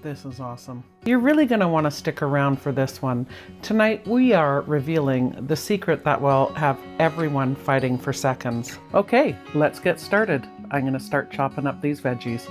This is awesome. You're really going to want to stick around for this one. Tonight we are revealing the secret that will have everyone fighting for seconds. Okay, let's get started. I'm going to start chopping up these veggies.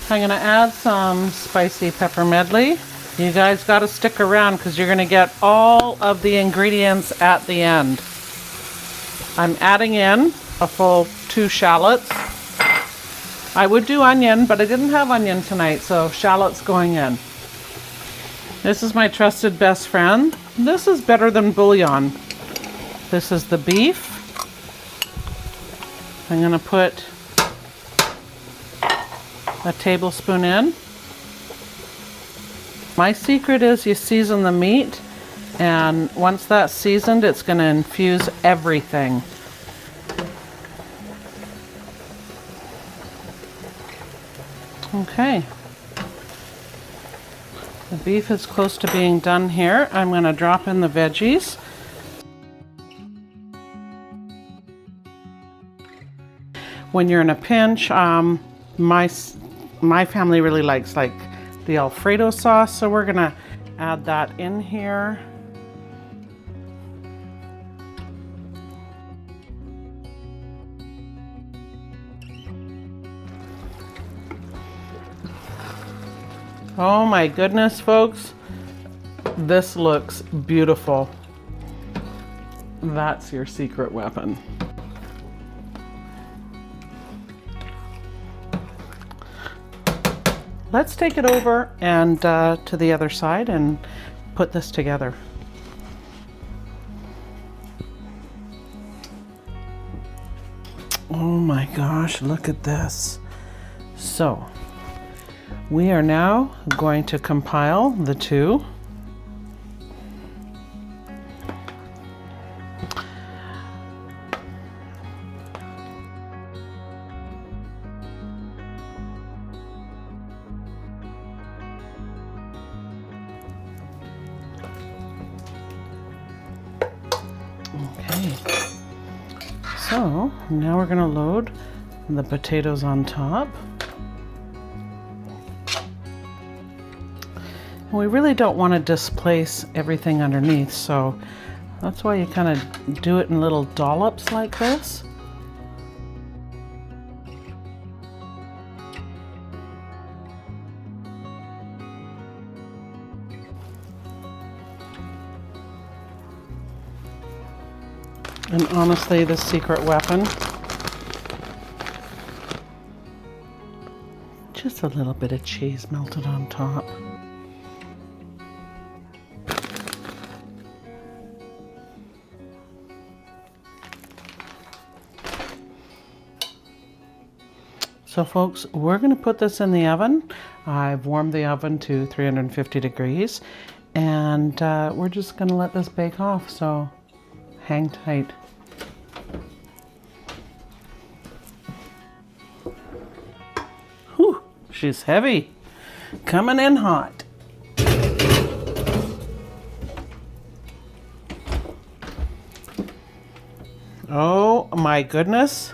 I'm going to add some spicy pepper medley. You guys got to stick around because you're going to get all of the ingredients at the end. I'm adding in a full 2 shallots. I would do onion, but I didn't have onion tonight, so shallots going in. This is my trusted best friend. This is better than bouillon. This is the beef. I'm going to put a tablespoon in. My secret is you season the meat, and once that's seasoned, it's going to infuse everything. Okay. The beef is close to being done here. I'm going to drop in the veggies. When you're in a pinch, my family really likes the Alfredo sauce, so we're gonna add that in here. Oh my goodness, folks, this looks beautiful. That's your secret weapon. Let's take it over and to the other side and put this together. Oh my gosh, look at this. So, we are now going to compile the two. Okay, so now we're going to load the potatoes on top. We really don't want to displace everything underneath, so that's why you kind of do it in little dollops like this. And honestly, the secret weapon, just a little bit of cheese melted on top. So folks, we're going to put this in the oven. I've warmed the oven to 350 degrees, and we're just going to let this bake off, so hang tight. Whew, she's heavy. Coming in hot. Oh my goodness.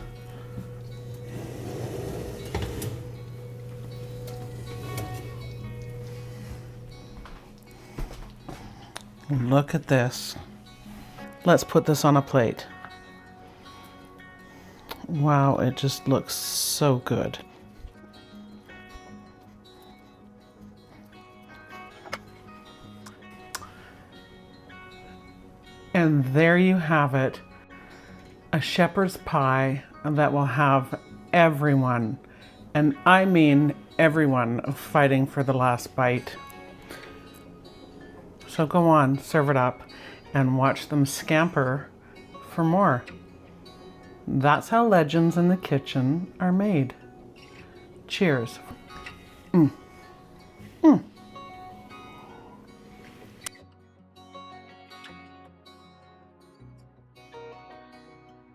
Look at this. Let's put this on a plate. Wow, it just looks so good. And there you have it. A shepherd's pie that will have everyone, and I mean everyone, fighting for the last bite. So go on, serve it up, and watch them scamper for more. That's how legends in the kitchen are made. Cheers.